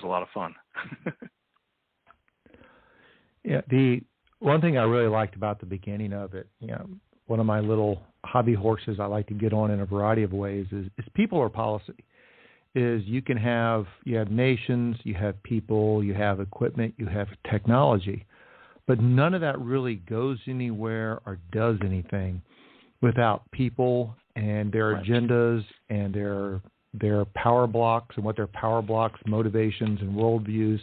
a lot of fun. Yeah, the one thing I really liked about the beginning of it, one of my little hobby horses I like to get on in a variety of ways is people or policy. Is you have nations, you have people, you have equipment, you have technology, but none of that really goes anywhere or does anything without people and their agendas and their power blocks and what their power blocks, motivations and worldviews,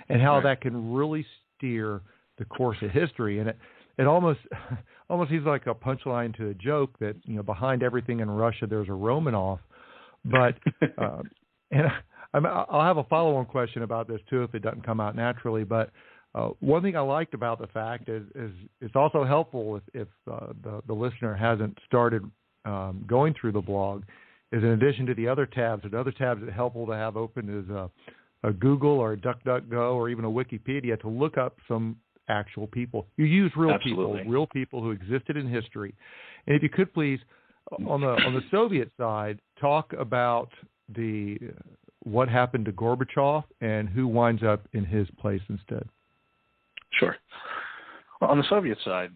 and how that can really steer the course of history. And it almost seems like a punchline to a joke that, behind everything in Russia, there's a Romanov. But, and I'll have a follow-on question about this too, if it doesn't come out naturally. But one thing I liked about the fact is it's also helpful if the listener hasn't started going through the blog, is in addition to the other tabs that are helpful to have open is a Google or a DuckDuckGo or even a Wikipedia to look up some actual people. You use real people who existed in history. And if you could please, on the Soviet side, talk about what happened to Gorbachev and who winds up in his place instead. Sure. Well, on the Soviet side,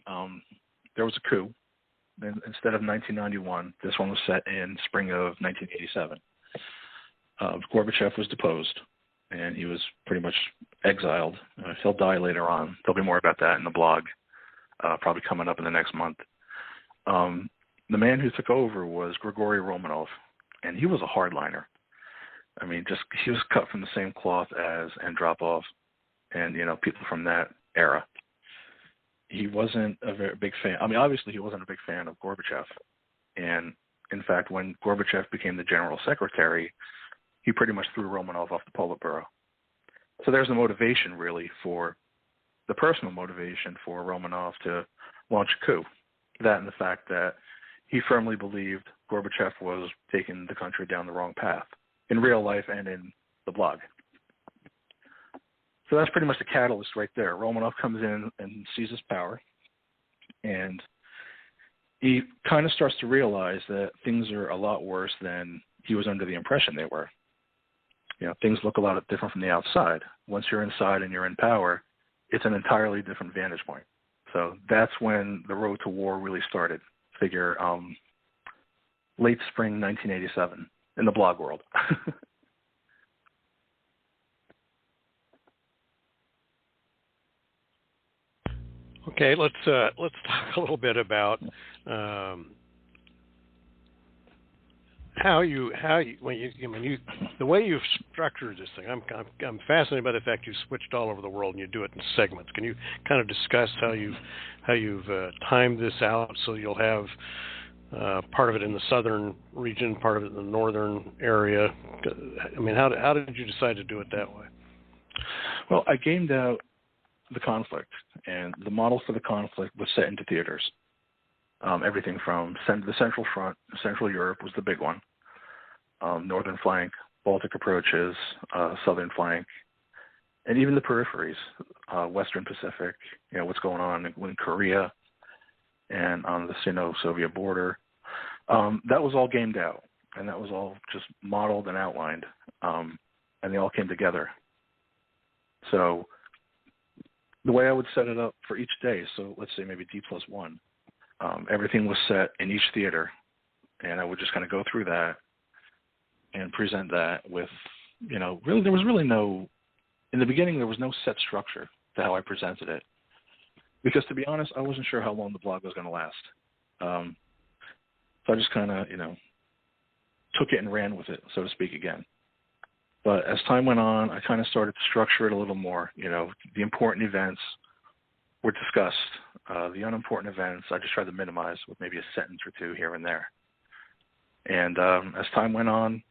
there was a coup. And instead of 1991, this one was set in spring of 1987. Gorbachev was deposed, and he was pretty much exiled. He'll die later on. There'll be more about that in the blog, probably coming up in the next month. The man who took over was Grigory Romanov, and he was a hardliner. I mean, he was cut from the same cloth as Andropov and, people from that era. He wasn't a very big fan. I mean, obviously he wasn't a big fan of Gorbachev. And in fact, when Gorbachev became the general secretary, he pretty much threw Romanov off the Politburo. So there's the motivation, really, the personal motivation for Romanov to launch a coup. That and the fact that he firmly believed Gorbachev was taking the country down the wrong path, in real life and in the blog. So that's pretty much the catalyst right there. Romanov comes in and seizes power, and he kind of starts to realize that things are a lot worse than he was under the impression they were. Things look a lot different from the outside. Once you're inside and you're in power, it's an entirely different vantage point. So that's when the road to war really started. Figure late spring 1987 in the blog world. Okay, let's talk a little bit about the way you've structured this thing. I'm fascinated by the fact you've switched all over the world and you do it in segments. Can you kind of discuss how you've timed this out so you'll have part of it in the southern region, part of it in the northern area? I mean, how did you decide to do it that way? Well, I gamed out the conflict, and the model for the conflict was set into theaters. Everything from the Central Front, Central Europe was the big one, northern flank, Baltic approaches, southern flank, and even the peripheries, Western Pacific, what's going on in Korea and on the Sino-Soviet border. That was all gamed out, and that was all just modeled and outlined, and they all came together. So the way I would set it up for each day, so let's say maybe D+1, everything was set in each theater, and I would just kind of go through that and present that with, really, there was really no, in the beginning, there was no set structure to how I presented it. Because to be honest, I wasn't sure how long the blog was going to last. So I just kind of, took it and ran with it, so to speak, again. But as time went on, I kind of started to structure it a little more. The important events were discussed. The unimportant events, I just tried to minimize with maybe a sentence or two here and there. And as time went on,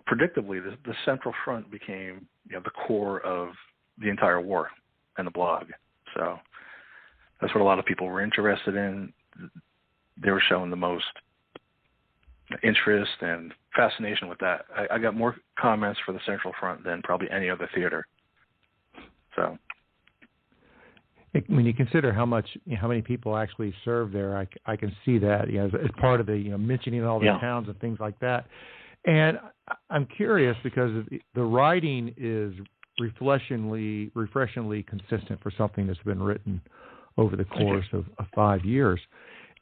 predictably, the Central Front became the core of the entire war and the blog. So that's what a lot of people were interested in. They were showing the most interest and fascination with that. I got more comments for the Central Front than probably any other theater. So when you consider how many people actually served there, I can see that as part of the mentioning all the towns and things like that. And I'm curious because the writing is refreshingly consistent for something that's been written over the course of 5 years.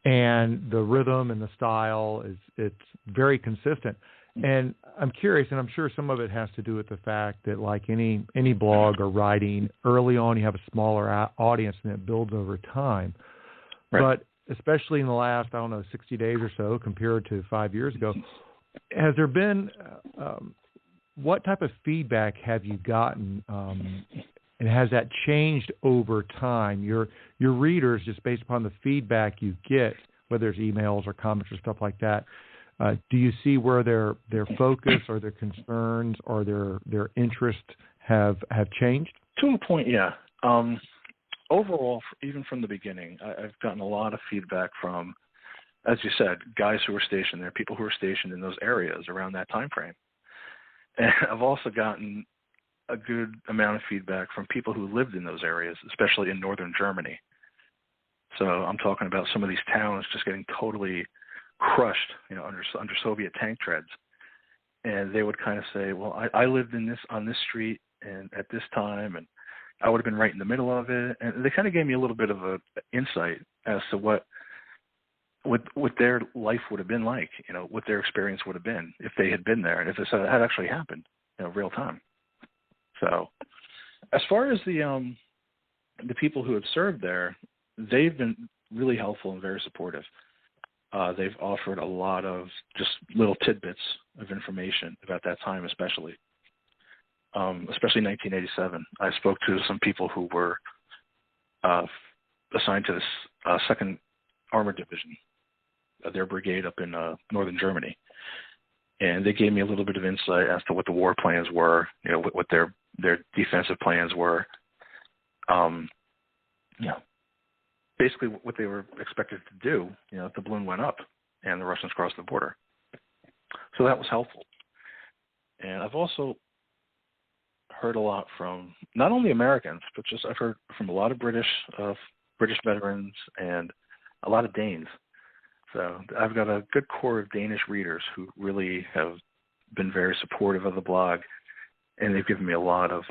And the rhythm and the style it's very consistent. And I'm curious, and I'm sure some of it has to do with the fact that, like any blog or writing, early on you have a smaller audience and it builds over time. Right. But especially in the last, 60 days or so compared to 5 years ago, has there been what type of feedback have you gotten, and has that changed over time? Your readers, just based upon the feedback you get, whether it's emails or comments or stuff like that, do you see where their focus or their concerns or their interest have changed? To a point, yeah. Overall, even from the beginning, I've gotten a lot of feedback from, as you said, guys who were stationed there, people who were stationed in those areas around that time frame. And I've also gotten a good amount of feedback from people who lived in those areas, especially in northern Germany. So I'm talking about some of these towns just getting totally crushed, under Soviet tank treads. And they would kind of say, well, I lived on this street and at this time, and I would have been right in the middle of it. And they kind of gave me a little bit of an insight as to what their life would have been like, what their experience would have been if they had been there and if this had actually happened, real time. So as far as the people who have served there, they've been really helpful and very supportive. They've offered a lot of just little tidbits of information about that time, especially 1987. I spoke to some people who were assigned to this 2nd Armored Division, their brigade up in northern Germany. And they gave me a little bit of insight as to what the war plans were, what their defensive plans were, basically what they were expected to do, if the balloon went up and the Russians crossed the border. So that was helpful. And I've also heard a lot from not only Americans, but I've heard from a lot of British veterans and a lot of Danes. So I've got a good core of Danish readers who really have been very supportive of the blog, and they've given me a lot of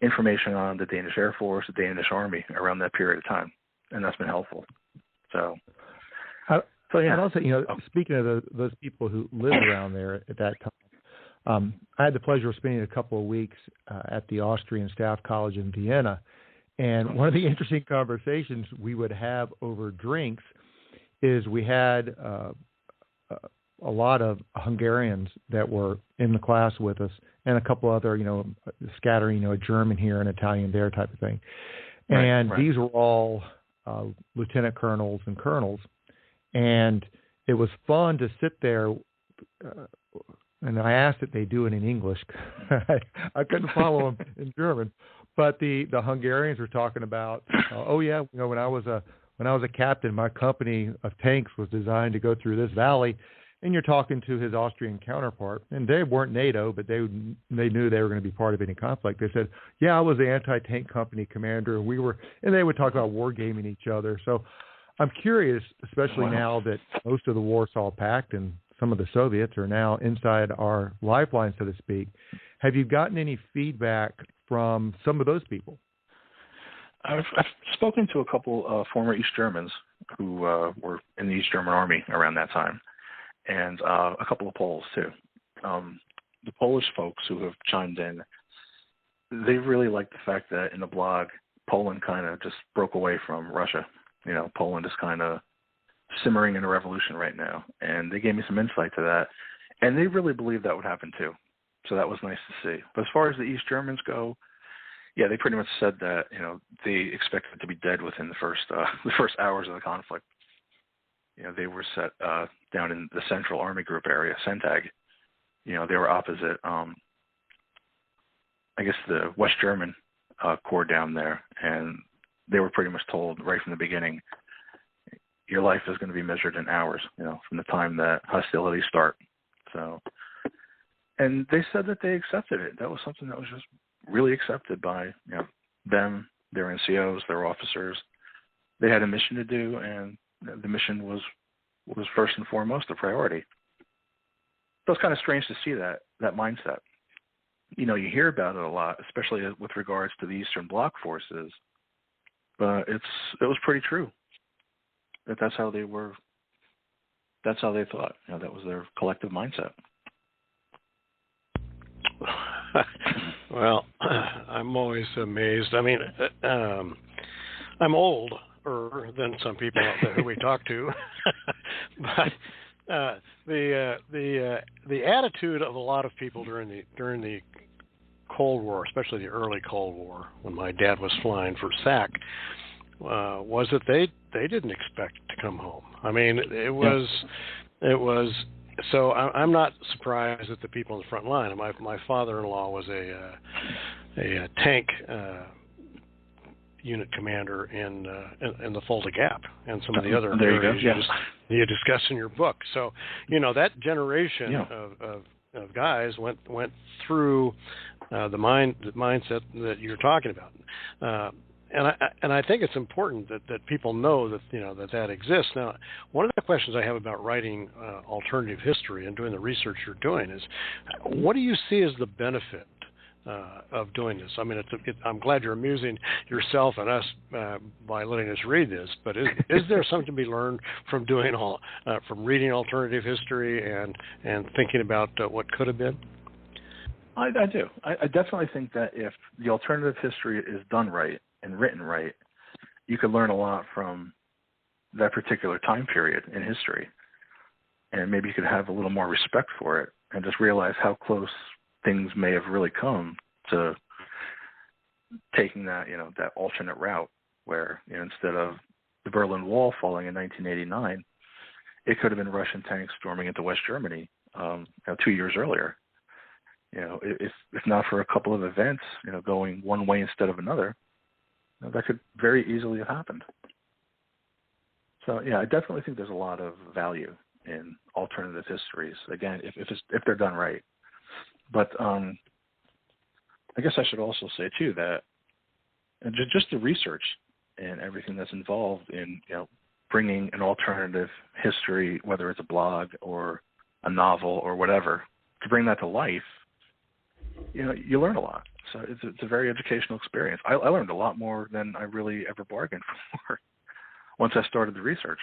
information on the Danish Air Force, the Danish Army around that period of time, and that's been helpful. So yeah. And also, speaking of those people who lived around there at that time, I had the pleasure of spending a couple of weeks at the Austrian Staff College in Vienna, and one of the interesting conversations we would have over drinks is we had a lot of Hungarians that were in the class with us, and a couple other, scattering, a German here and Italian there type of thing. And these were all lieutenant colonels and colonels. And it was fun to sit there, and I asked that they do it in English. I couldn't follow them in German. But the Hungarians were talking about, when I was a captain, my company of tanks was designed to go through this valley. And you're talking to his Austrian counterpart, and they weren't NATO, but they knew they were going to be part of any conflict. They said, I was the anti-tank company commander, and they would talk about wargaming each other. So I'm curious, especially now that most of the Warsaw Pact and some of the Soviets are now inside our lifeline, so to speak. Have you gotten any feedback from some of those people? I've spoken to a couple former East Germans who were in the East German Army around that time, and a couple of Poles too. The Polish folks who have chimed in, they really like the fact that in the blog, Poland kind of just broke away from Russia. Poland is kind of simmering in a revolution right now, and they gave me some insight to that, and they really believe that would happen too. So that was nice to see. But as far as the East Germans go, they pretty much said that they expected to be dead within the first hours of the conflict. They were set down in the Central Army Group area, CENTAG. They were opposite, I guess, the West German Corps down there, and they were pretty much told right from the beginning, your life is going to be measured in hours, from the time that hostilities start. So, and they said that they accepted it. That was something that was just really accepted by them, their NCOs, their officers. They had a mission to do, and the mission was first and foremost a priority. So it's kind of strange to see that mindset. You know, you hear about it a lot, especially with regards to the Eastern Bloc forces, but it was pretty true that that's how they were. That's how they thought. You know, that was their collective mindset. Well, I'm always amazed. I mean, I'm older than some people out there who we talk to, but the attitude of a lot of people during the Cold War, especially the early Cold War, when my dad was flying for SAC, was that they didn't expect to come home. I mean, it was. So I'm not surprised at the people in the front line. My father-in-law was a tank unit commander in the Fulda Gap and some of the other areas you discuss in your book. So, you know, that generation of guys went through the mindset that you're talking about. And I think it's important that people know that, you know, that exists. Now, one of the questions I have about writing alternative history and doing the research you're doing is, what do you see as the benefit of doing this? I mean, I'm glad you're amusing yourself and us by letting us read this, but is there something to be learned from doing from reading alternative history and thinking about what could have been? I do. I definitely think that if the alternative history is done right and written right, you could learn a lot from that particular time period in history. And maybe you could have a little more respect for it and just realize how close things may have really come to taking that, you know, that alternate route where, you know, instead of the Berlin Wall falling in 1989, it could have been Russian tanks storming into West Germany 2 years earlier. You know, if not for a couple of events, you know, going one way instead of another, you know, that could very easily have happened. So, yeah, I definitely think there's a lot of value in alternative histories. Again, if they're done right. But I guess I should also say too that just the research and everything that's involved in, you know, bringing an alternative history, whether it's a blog or a novel or whatever, to bring that to life, you know, you learn a lot. So it's a very educational experience. I learned a lot more than I really ever bargained for once I started the research.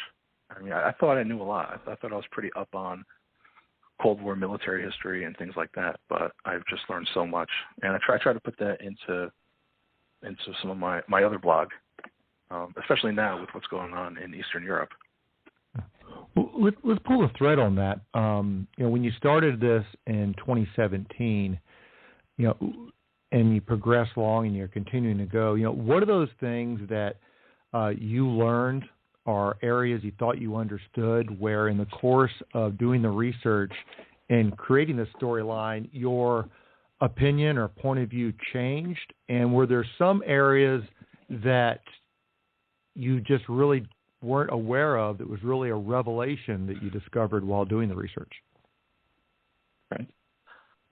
I mean, I thought I knew a lot. I thought I was pretty up on Cold War military history and things like that, but I've just learned so much. And I try to put that into some of my other blog, especially now with what's going on in Eastern Europe. Well, let's pull a thread on that. You know, when you started this in 2017, you know, and you progress along and you're continuing to go, you know, what are those things that you learned or areas you thought you understood where in the course of doing the research and creating the storyline, your opinion or point of view changed? And were there some areas that you just really weren't aware of that was really a revelation that you discovered while doing the research? Right.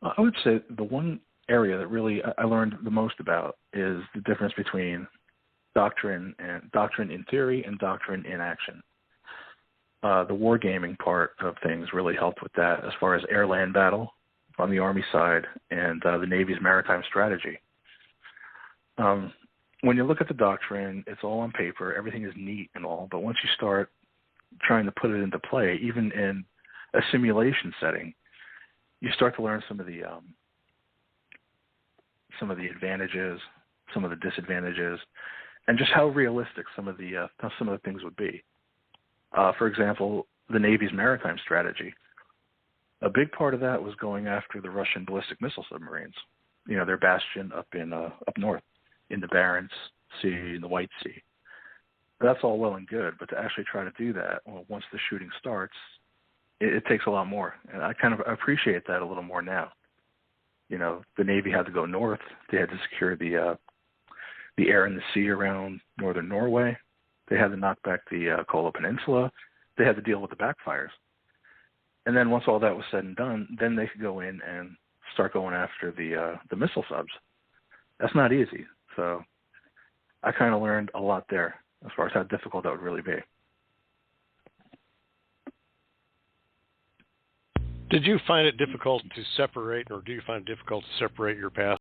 I would say the one area that really I learned the most about is the difference between doctrine in theory and doctrine in action. The wargaming part of things really helped with that as far as air-land battle on the Army side and the Navy's maritime strategy. When you look at the doctrine, it's all on paper, everything is neat and all, but once you start trying to put it into play, even in a simulation setting, you start to learn some of the advantages, some of the disadvantages, and just how realistic some of the things would be. For example, the Navy's maritime strategy. A big part of that was going after the Russian ballistic missile submarines. You know, their bastion up north in the Barents Sea and the White Sea. That's all well and good, but to actually try to do that, well, once the shooting starts, it takes a lot more. And I kind of appreciate that a little more now. You know, the Navy had to go north. They had to secure the air and the sea around northern Norway. They had to knock back the Kola Peninsula. They had to deal with the backfires. And then once all that was said and done, then they could go in and start going after the missile subs. That's not easy. So I kind of learned a lot there as far as how difficult that would really be. Did you find it difficult to separate, or do you find it difficult to separate your past